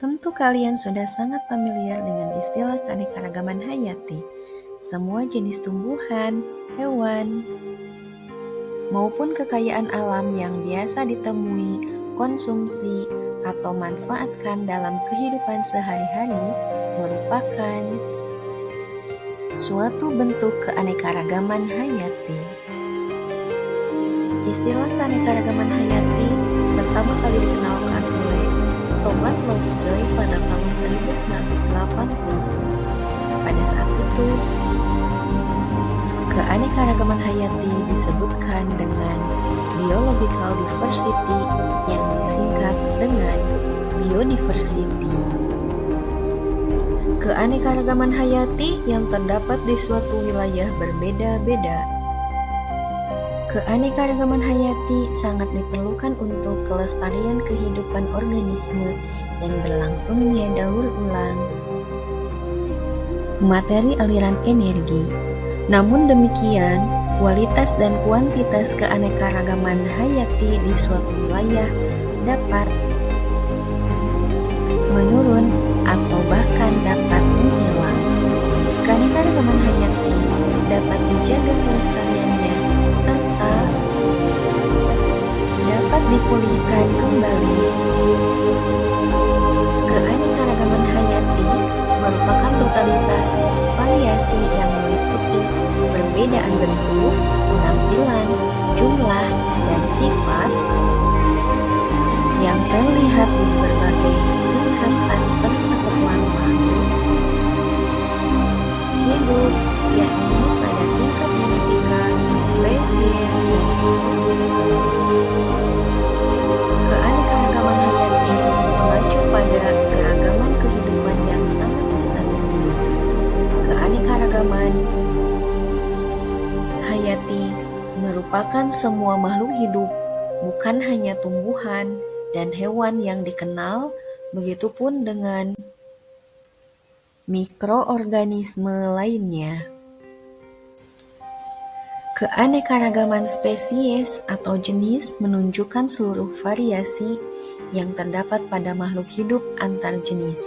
Tentu kalian sudah sangat familiar dengan istilah keanekaragaman hayati. Semua jenis tumbuhan, hewan, maupun kekayaan alam yang biasa ditemui, konsumsi, atau manfaatkan dalam kehidupan sehari-hari merupakan suatu bentuk keanekaragaman hayati. Istilah keanekaragaman hayati pertama kali dikenalkan oleh Thomas Lovejoy pada tahun 1980. Pada saat itu, keanekaragaman hayati disebutkan dengan biological diversity yang disingkat dengan biodiversity. Keanekaragaman hayati yang terdapat di suatu wilayah berbeda-beda. Keanekaragaman hayati sangat diperlukan untuk kelestarian kehidupan organisme yang berlangsungnya daur ulang materi aliran energi. Namun demikian, kualitas dan kuantitas keanekaragaman hayati di suatu wilayah dapat menurun atau bahkan dapat menghilang. Keanekaragaman hayati dapat dijaga kelestariannya serta dapat dipulihkan kembali. Keanekaragaman hayati merupakan totalitas variasi yang meliputi perbedaan bentuk, penampilan, jumlah, dan sifat yang terlihat di berbagai tingkatan persekutuan makhluk hidup, yakni pada tingkat genetika, spesies, dan ekosistem. Keanekaragaman hayati mengacu pada keragaman kehidupan yang sangat besar ini. Keanekaragaman hayati merupakan semua makhluk hidup, bukan hanya tumbuhan dan hewan yang dikenal, begitupun dengan mikroorganisme lainnya. Keanekaragaman spesies atau jenis menunjukkan seluruh variasi yang terdapat pada makhluk hidup antar jenis.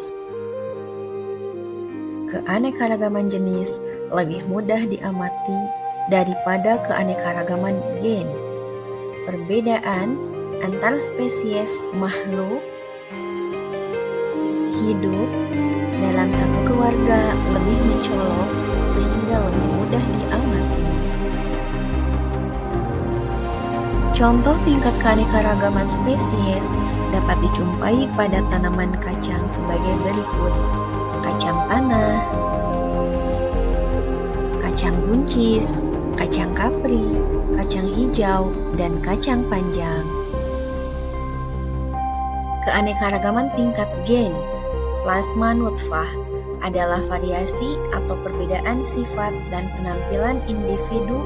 Keanekaragaman jenis lebih mudah diamati daripada keanekaragaman gen. Perbedaan antar spesies makhluk hidup dalam satu keluarga lebih mencolok sehingga lebih mudah diamati. Contoh tingkat keanekaragaman spesies dapat dijumpai pada tanaman kacang sebagai berikut: kacang tanah, kacang buncis, kacang kapri, kacang hijau, dan kacang panjang. Keanekaragaman tingkat gen plasma nutfah adalah variasi atau perbedaan sifat dan penampilan individu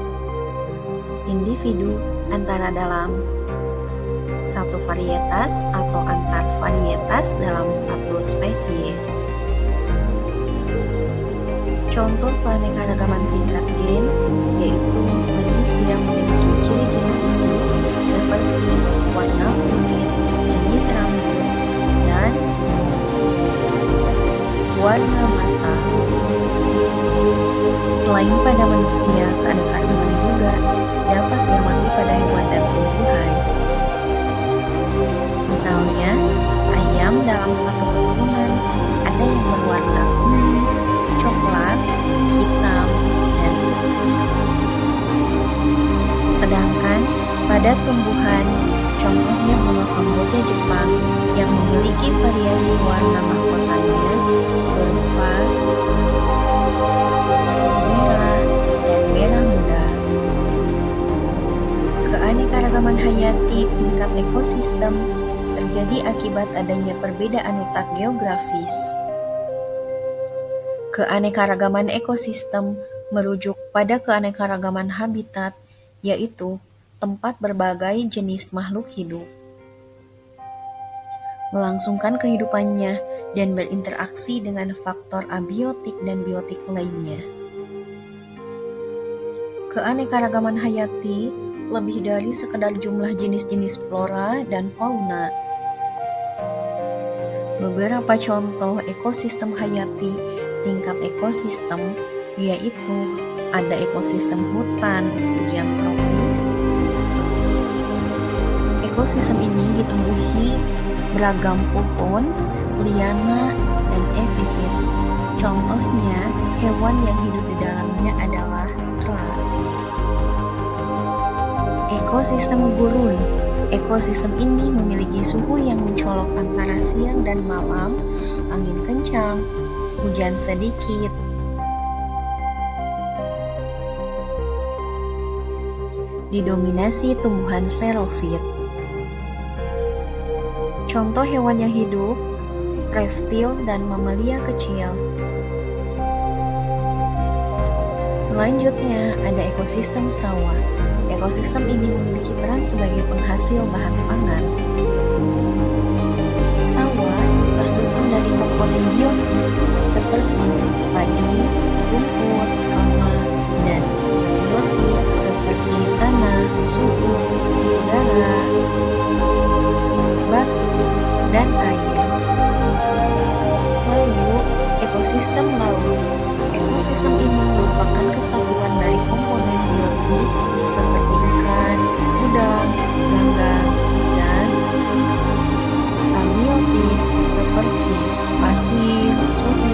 antara dalam satu varietas atau antar varietas dalam satu spesies. Contoh keanekaragaman tingkat gen yaitu manusia memiliki ciri-ciri fisik seperti warna kulit, jenis rambut, dan warna mata. Selain pada manusia, keanekaragaman juga dapat diamati pada hewan dan tumbuhan. Misalnya, ayam dalam satu keturunan ada yang berwarna kuning, coklat, hitam, dan putih. Sedangkan pada tumbuhan, contohnya bunga kamboja Jepang yang memiliki variasi warna mahkotanya berupa merah dan merah muda. Keanekaragaman hayati tingkat ekosistem terjadi akibat adanya perbedaan letak geografis. Keanekaragaman ekosistem merujuk pada keanekaragaman habitat, yaitu tempat berbagai jenis makhluk hidup melangsungkan kehidupannya dan berinteraksi dengan faktor abiotik dan biotik lainnya. Keanekaragaman hayati lebih dari sekedar jumlah jenis-jenis flora dan fauna. Beberapa contoh ekosistem hayati tingkat ekosistem yaitu ada ekosistem hutan hujan tropis. Ekosistem ini ditumbuhi beragam pohon, liana, dan epifit. Contohnya, hewan yang hidup di dalamnya adalah kera. Ekosistem gurun. Ekosistem ini memiliki suhu yang mencolok antara siang dan malam, angin kencang, hujan sedikit. Didominasi tumbuhan xerofit. Contoh hewan yang hidup, reptil dan mamalia kecil. Selanjutnya ada ekosistem sawah. Ekosistem ini memiliki peran sebagai penghasil bahan pangan. Sawah tersusun dari komponen biotik seperti padi, rumput, hama, dan biotik seperti tanah, suhu, udara, batu, dan air. Lalu, ekosistem laut. Ekosistem ini merupakan kesatuan dari komponen biotik seperti ikan, udang, ganggang, dan abiotik seperti pasir, suhu,